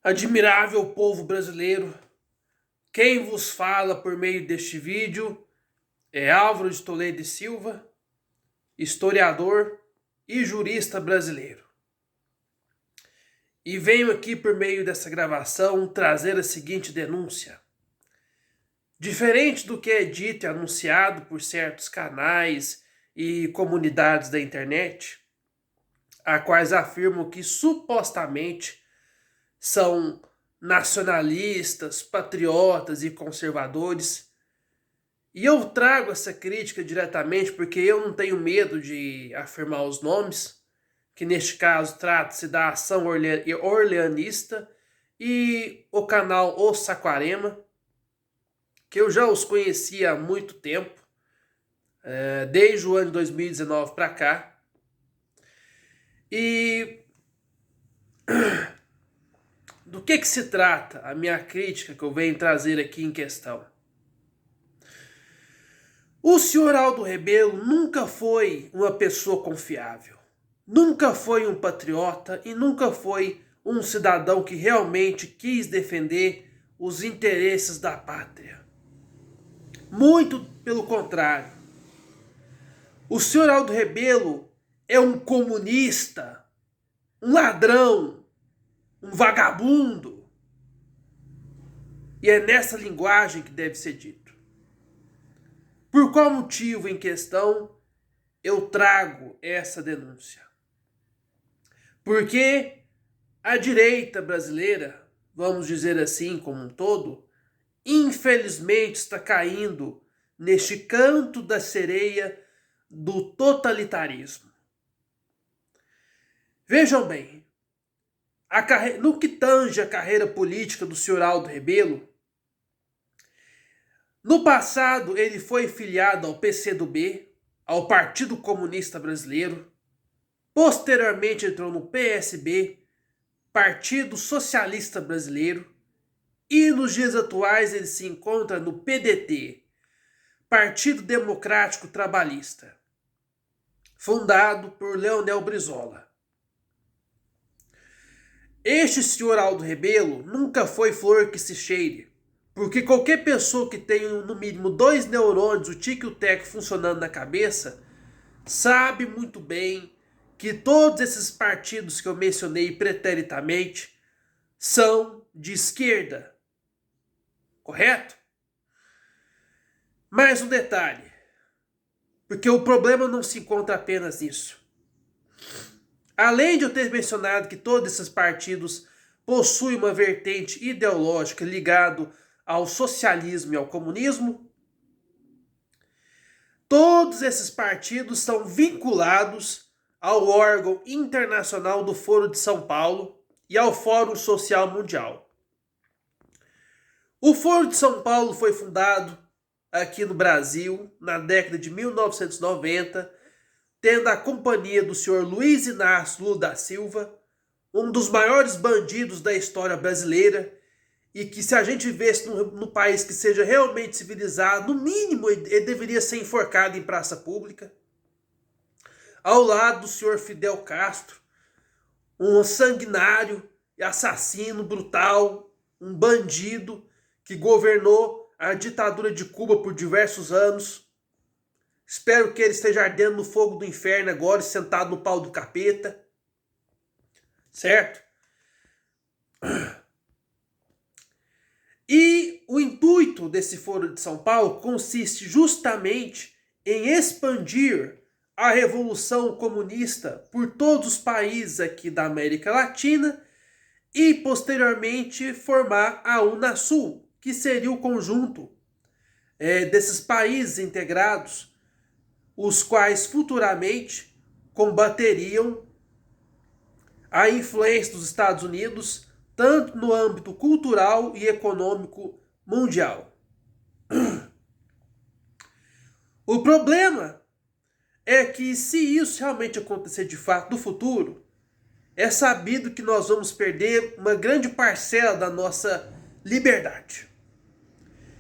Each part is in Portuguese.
Admirável povo brasileiro, quem vos fala por meio deste vídeo é Álvaro de Toledo e Silva, historiador e jurista brasileiro. E venho aqui por meio dessa gravação trazer a seguinte denúncia. Diferente do que é dito e anunciado por certos canais e comunidades da internet, a quais afirmam que supostamente são nacionalistas, patriotas e conservadores. E eu trago essa crítica diretamente porque eu não tenho medo de afirmar os nomes, que neste caso trata-se da Ação Orleanista e o canal O Saquarema, que eu já os conhecia há muito tempo, desde o ano de 2019 para cá. E do que se trata a minha crítica que eu venho trazer aqui em questão? O senhor Aldo Rebelo nunca foi uma pessoa confiável, nunca foi um patriota e nunca foi um cidadão que realmente quis defender os interesses da pátria. Muito pelo contrário. O senhor Aldo Rebelo é um comunista, um ladrão, um vagabundo. E é nessa linguagem que deve ser dito. Por qual motivo em questão eu trago essa denúncia? Porque a direita brasileira, vamos dizer assim como um todo, infelizmente está caindo neste canto da sereia do totalitarismo. Vejam bem, no que tange a carreira política do senhor Aldo Rebelo, no passado ele foi filiado ao PCdoB, ao Partido Comunista Brasileiro, posteriormente entrou no PSB, Partido Socialista Brasileiro, e nos dias atuais ele se encontra no PDT, Partido Democrático Trabalhista, fundado por Leonel Brizola. Este senhor Aldo Rebelo nunca foi flor que se cheire, porque qualquer pessoa que tenha no mínimo 2 neurônios, o tique e o teco funcionando na cabeça, sabe muito bem que todos esses partidos que eu mencionei preteritamente são de esquerda. Correto? Mais um detalhe, porque o problema não se encontra apenas nisso. Além de eu ter mencionado que todos esses partidos possuem uma vertente ideológica ligada ao socialismo e ao comunismo, todos esses partidos são vinculados ao órgão internacional do Foro de São Paulo e ao Fórum Social Mundial. O Foro de São Paulo foi fundado aqui no Brasil na década de 1990, tendo a companhia do senhor Luiz Inácio Lula da Silva, um dos maiores bandidos da história brasileira, e que se a gente vivesse num país que seja realmente civilizado, no mínimo ele deveria ser enforcado em praça pública, ao lado do senhor Fidel Castro, um sanguinário e assassino brutal, um bandido que governou a ditadura de Cuba por diversos anos. Espero que ele esteja ardendo no fogo do inferno agora, sentado no pau do capeta. Certo? E o intuito desse Foro de São Paulo consiste justamente em expandir a revolução comunista por todos os países aqui da América Latina e, posteriormente, formar a Unasul, que seria o conjunto desses países integrados, os quais futuramente combateriam a influência dos Estados Unidos, tanto no âmbito cultural e econômico mundial. O problema é que, se isso realmente acontecer de fato no futuro, é sabido que nós vamos perder uma grande parcela da nossa liberdade.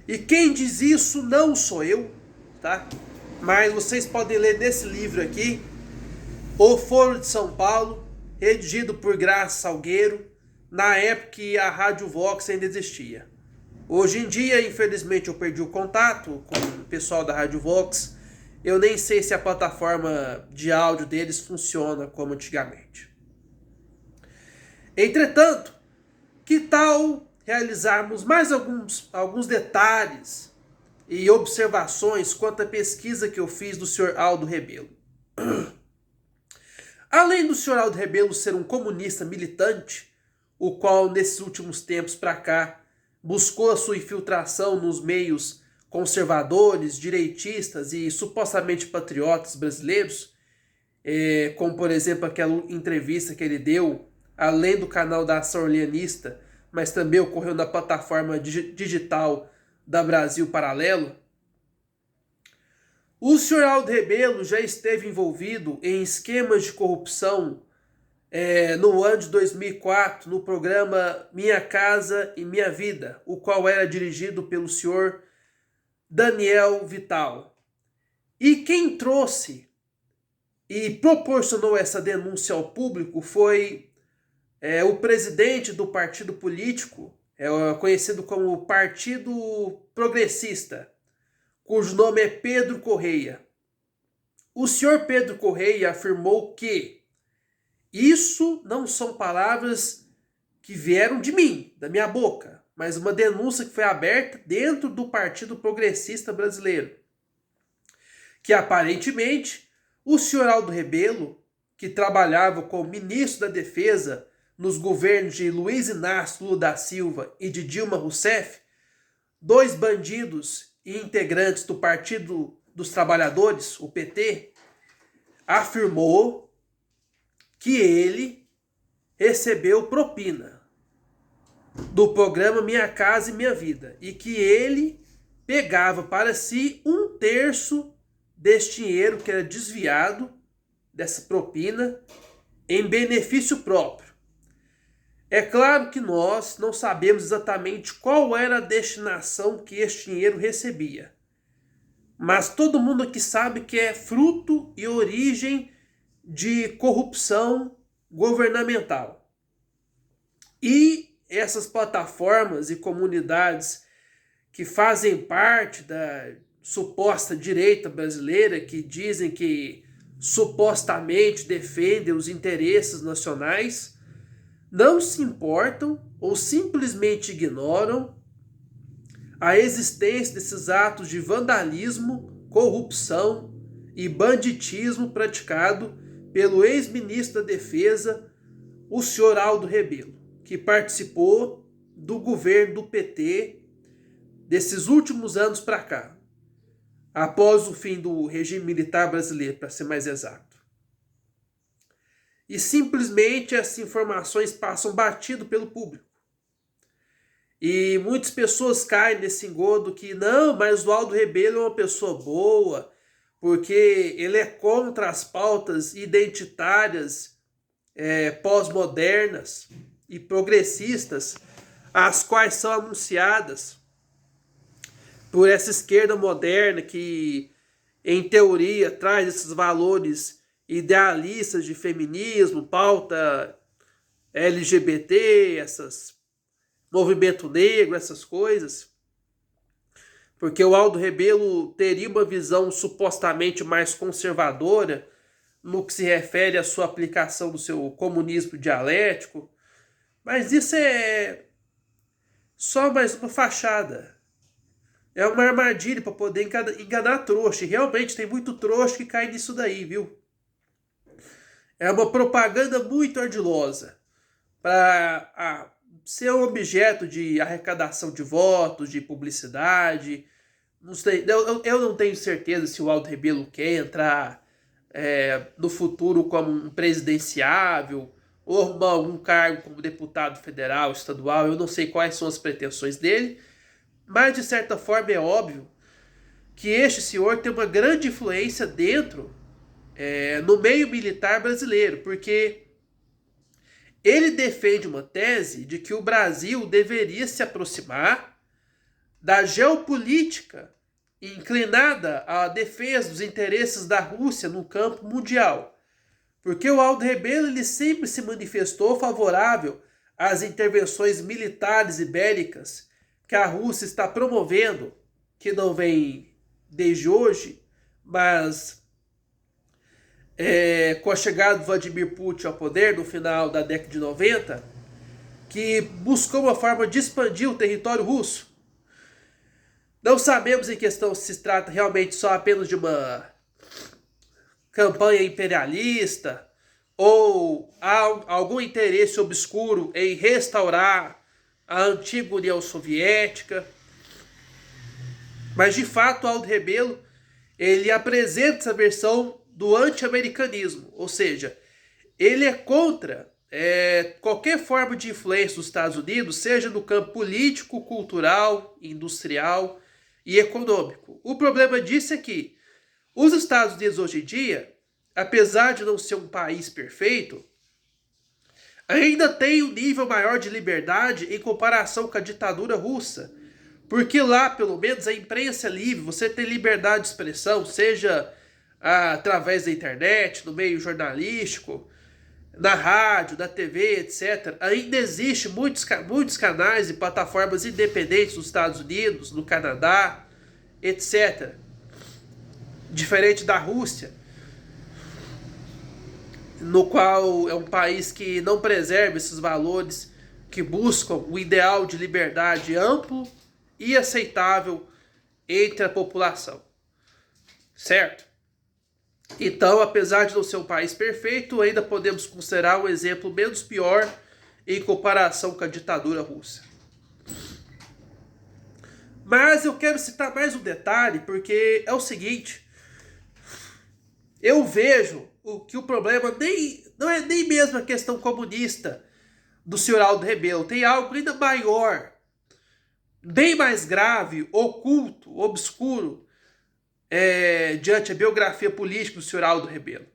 E quem diz isso não sou eu, tá? Mas vocês podem ler nesse livro aqui, O Foro de São Paulo, redigido por Graça Salgueiro, na época que a Rádio Vox ainda existia. Hoje em dia, infelizmente, eu perdi o contato com o pessoal da Rádio Vox. Eu nem sei se a plataforma de áudio deles funciona como antigamente. Entretanto, que tal realizarmos mais alguns detalhes e observações quanto à pesquisa que eu fiz do Sr. Aldo Rebelo? Além do Sr. Aldo Rebelo ser um comunista militante, o qual nesses últimos tempos para cá buscou a sua infiltração nos meios conservadores, direitistas e supostamente patriotas brasileiros, como por exemplo aquela entrevista que ele deu, além do canal da Ação Orleanista, mas também ocorreu na plataforma digital da Brasil Paralelo. O Sr. Aldo Rebelo já esteve envolvido em esquemas de corrupção no ano de 2004, no programa Minha Casa e Minha Vida, o qual era dirigido pelo senhor Daniel Vital. E quem trouxe e proporcionou essa denúncia ao público foi o presidente do partido político, conhecido como Partido Progressista, cujo nome é Pedro Correia. O senhor Pedro Correia afirmou que isso não são palavras que vieram de mim, da minha boca, mas uma denúncia que foi aberta dentro do Partido Progressista Brasileiro. Que aparentemente o senhor Aldo Rebelo, que trabalhava como ministro da Defesa nos governos de Luiz Inácio Lula da Silva e de Dilma Rousseff, dois bandidos e integrantes do Partido dos Trabalhadores, o PT, afirmou que ele recebeu propina do programa Minha Casa e Minha Vida e que ele pegava para si 1/3 desse dinheiro que era desviado dessa propina em benefício próprio. É claro que nós não sabemos exatamente qual era a destinação que este dinheiro recebia, mas todo mundo aqui sabe que é fruto e origem de corrupção governamental. E essas plataformas e comunidades que fazem parte da suposta direita brasileira, que dizem que supostamente defendem os interesses nacionais, não se importam ou simplesmente ignoram a existência desses atos de vandalismo, corrupção e banditismo praticado pelo ex-ministro da Defesa, o senhor Aldo Rebelo, que participou do governo do PT desses últimos anos para cá, após o fim do regime militar brasileiro, para ser mais exato. E simplesmente essas informações passam batido pelo público. E muitas pessoas caem nesse engodo que, não, mas o Aldo Rebelo é uma pessoa boa, porque ele é contra as pautas identitárias, pós-modernas e progressistas, as quais são anunciadas por essa esquerda moderna que, em teoria, traz esses valores idealistas de feminismo, pauta LGBT, movimento negro, essas coisas. Porque o Aldo Rebelo teria uma visão supostamente mais conservadora no que se refere à sua aplicação do seu comunismo dialético, mas isso é só mais uma fachada. É uma armadilha para poder enganar trouxa. E realmente tem muito trouxa que cai nisso daí, viu? É uma propaganda muito ardilosa para ser um objeto de arrecadação de votos, de publicidade. Não sei, eu não tenho certeza se o Aldo Rebelo quer entrar no futuro como um presidenciável ou arrumar algum cargo como deputado federal, estadual. Eu não sei quais são as pretensões dele, mas de certa forma é óbvio que este senhor tem uma grande influência dentro, no meio militar brasileiro, porque ele defende uma tese de que o Brasil deveria se aproximar da geopolítica inclinada à defesa dos interesses da Rússia no campo mundial. Porque o Aldo Rebelo ele sempre se manifestou favorável as intervenções militares e bélicas que a Rússia está promovendo, que não vem desde hoje, mas com a chegada do Vladimir Putin ao poder no final da década de 90, que buscou uma forma de expandir o território russo. Não sabemos em questão se trata realmente só apenas de uma campanha imperialista ou há algum interesse obscuro em restaurar a antiga União Soviética. Mas de fato, Aldo Rebelo ele apresenta essa versão do anti-americanismo, ou seja, ele é contra qualquer forma de influência dos Estados Unidos, seja no campo político, cultural, industrial e econômico. O problema disso é que os Estados Unidos hoje em dia, apesar de não ser um país perfeito, ainda tem um nível maior de liberdade em comparação com a ditadura russa. Porque lá, pelo menos, a imprensa é livre, você tem liberdade de expressão, seja através da internet, no meio jornalístico, na rádio, na TV, etc. Ainda existe muitos canais e plataformas independentes nos Estados Unidos, no Canadá, etc. Diferente da Rússia, no qual é um país que não preserva esses valores, que buscam o ideal de liberdade amplo e aceitável entre a população. Certo? Então, apesar de não ser um país perfeito, ainda podemos considerar um exemplo menos pior em comparação com a ditadura russa. Mas eu quero citar mais um detalhe, porque é o seguinte: eu vejo que o problema não é nem mesmo a questão comunista do senhor Aldo Rebelo, tem algo ainda maior, bem mais grave, oculto, obscuro, diante a biografia política do senhor Aldo Rebelo.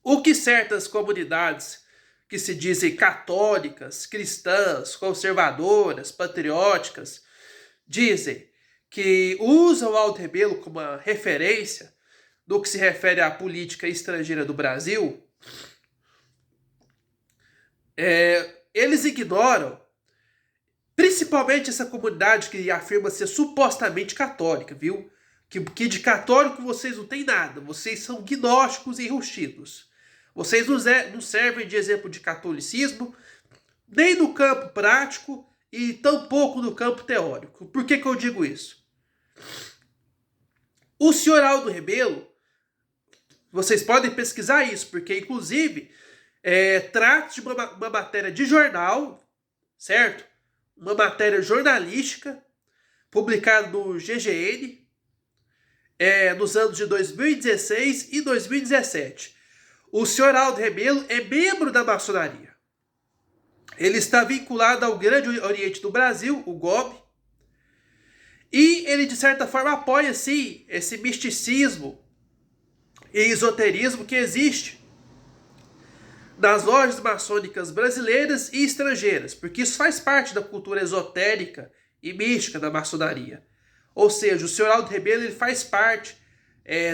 O que certas comunidades que se dizem católicas, cristãs, conservadoras, patrióticas, dizem que usam o Aldo Rebelo como uma referência no que se refere à política estrangeira do Brasil, eles ignoram principalmente essa comunidade que afirma ser supostamente católica, viu? Que de católico vocês não têm nada. Vocês são gnósticos e enrustidos. Vocês não servem de exemplo de catolicismo, nem no campo prático e tampouco no campo teórico. Por que eu digo isso? O senhor Aldo Rebelo, vocês podem pesquisar isso, porque inclusive trata de uma matéria de jornal, certo? Uma matéria jornalística publicada no GGN nos anos de 2016 e 2017. O senhor Aldo Rebelo é membro da maçonaria. Ele está vinculado ao Grande Oriente do Brasil, o GOB, e ele, de certa forma, apoia, sim, esse misticismo e esoterismo que existe nas lojas maçônicas brasileiras e estrangeiras, porque isso faz parte da cultura esotérica e mística da maçonaria. Ou seja, o senhor Aldo Rebelo ele faz parte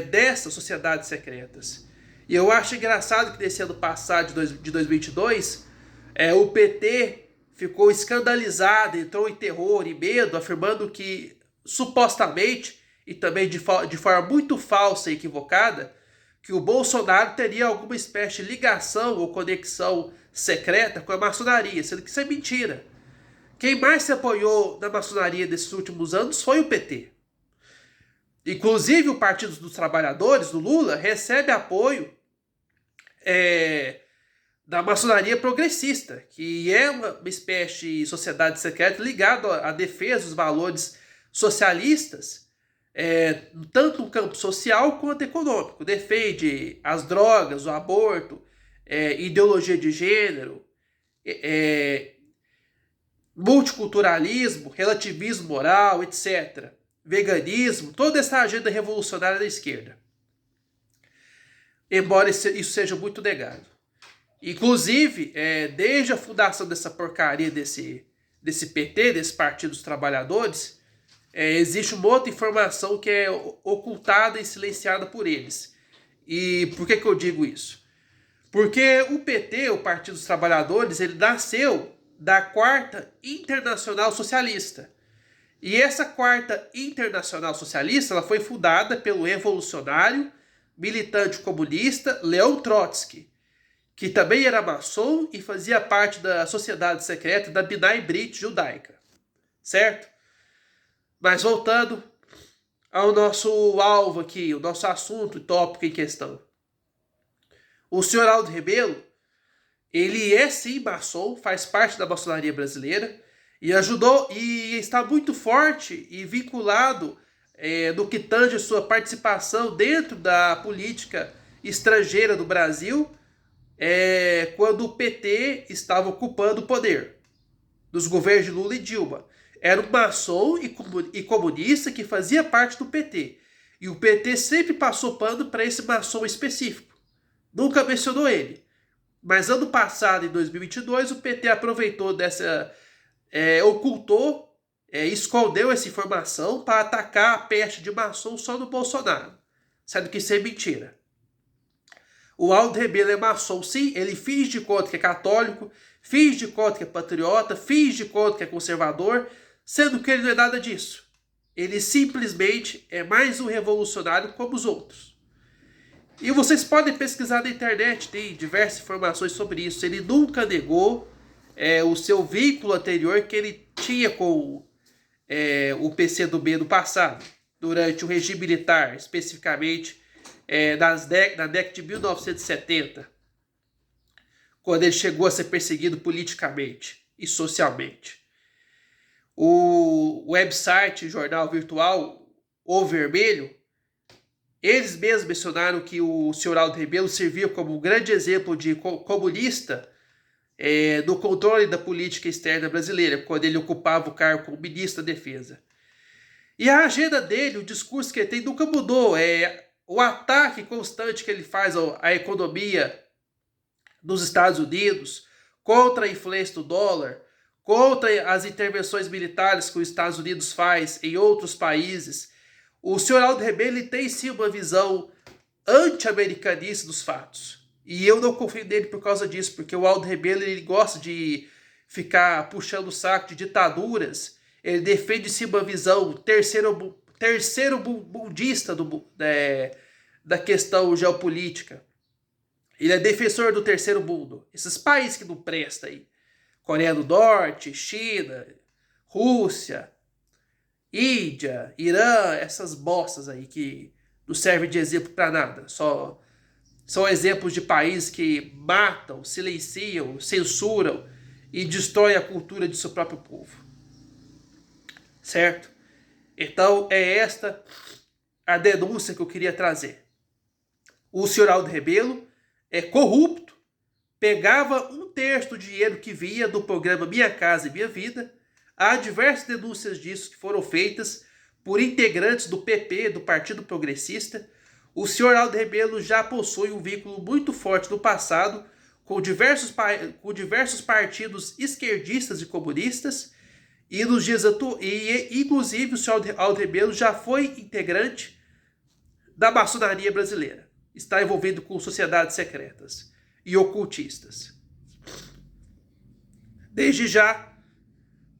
dessas sociedades secretas. E eu acho engraçado que nesse ano passado, de 2022, o PT ficou escandalizado, entrou em terror e medo, afirmando que, supostamente, e também de forma muito falsa e equivocada, que o Bolsonaro teria alguma espécie de ligação ou conexão secreta com a maçonaria, sendo que isso é mentira. Quem mais se apoiou na maçonaria nesses últimos anos foi o PT. Inclusive o Partido dos Trabalhadores, do Lula, recebe apoio da maçonaria progressista, que é uma espécie de sociedade secreta ligada à defesa dos valores socialistas, tanto no campo social quanto econômico. Defende as drogas, o aborto, ideologia de gênero, multiculturalismo, relativismo moral, etc. Veganismo, toda essa agenda revolucionária da esquerda. Embora isso seja muito negado. Inclusive, desde a fundação dessa porcaria desse PT, desse Partido dos Trabalhadores, existe uma outra informação que é ocultada e silenciada por eles. E por que eu digo isso? Porque o PT, o Partido dos Trabalhadores, ele nasceu da Quarta Internacional Socialista. E essa Quarta Internacional Socialista ela foi fundada pelo revolucionário, militante comunista Leon Trotsky, que também era maçom e fazia parte da sociedade secreta da B'nai B'rith judaica. Certo? Mas voltando ao nosso alvo aqui, o nosso assunto, o tópico em questão. O senhor Aldo Rebelo, ele é sim maçom, faz parte da maçonaria brasileira e ajudou e está muito forte e vinculado no que tange a sua participação dentro da política estrangeira do Brasil quando o PT estava ocupando o poder dos governos de Lula e Dilma. Era um maçom e comunista que fazia parte do PT. E o PT sempre passou pano para esse maçom específico. Nunca mencionou ele. Mas ano passado, em 2022, o PT aproveitou dessa... ocultou, escondeu essa informação para atacar a peste de maçom só no Bolsonaro. Sendo que isso é mentira. O Aldo Rebelo é maçom, sim. Ele finge de conta que é católico, finge de conta que é patriota, finge de conta que é conservador, sendo que ele não é nada disso. Ele simplesmente é mais um revolucionário como os outros. E vocês podem pesquisar na internet, tem diversas informações sobre isso. Ele nunca negou o seu vínculo anterior que ele tinha com o PCdoB no passado, durante o regime militar, especificamente na década de 1970, quando ele chegou a ser perseguido politicamente e socialmente. O website, jornal virtual O Vermelho, eles mesmos mencionaram que o senhor Aldo Rebelo servia como um grande exemplo de comunista no controle da política externa brasileira, quando ele ocupava o cargo como ministro da Defesa. E a agenda dele, o discurso que ele tem, nunca mudou. O ataque constante que ele faz à economia dos Estados Unidos, contra a influência do dólar, contra as intervenções militares que os Estados Unidos faz em outros países. O senhor Aldo Rebelo tem sim uma visão anti-americanista dos fatos. E eu não confio nele por causa disso, porque o Aldo Rebelo ele gosta de ficar puxando o saco de ditaduras. Ele defende sim uma visão terceiro mundista da questão geopolítica. Ele é defensor do terceiro mundo. Esses países que não prestam aí. Coreia do Norte, China, Rússia, Índia, Irã, essas bostas aí que não servem de exemplo para nada. Só são exemplos de países que matam, silenciam, censuram e destroem a cultura de seu próprio povo. Certo? Então é esta a denúncia que eu queria trazer. O senhor Aldo Rebelo é corrupto, pegava 1/3 do dinheiro que vinha do programa Minha Casa e Minha Vida. Há diversas denúncias disso que foram feitas por integrantes do PP, do Partido Progressista. O senhor Aldo Rebelo já possui um vínculo muito forte no passado com diversos partidos esquerdistas e comunistas. E nos dias inclusive o senhor Aldo Rebelo já foi integrante da maçonaria brasileira. Está envolvido com sociedades secretas e ocultistas. Desde já,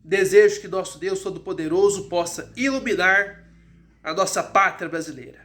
desejo que nosso Deus Todo-Poderoso possa iluminar a nossa pátria brasileira.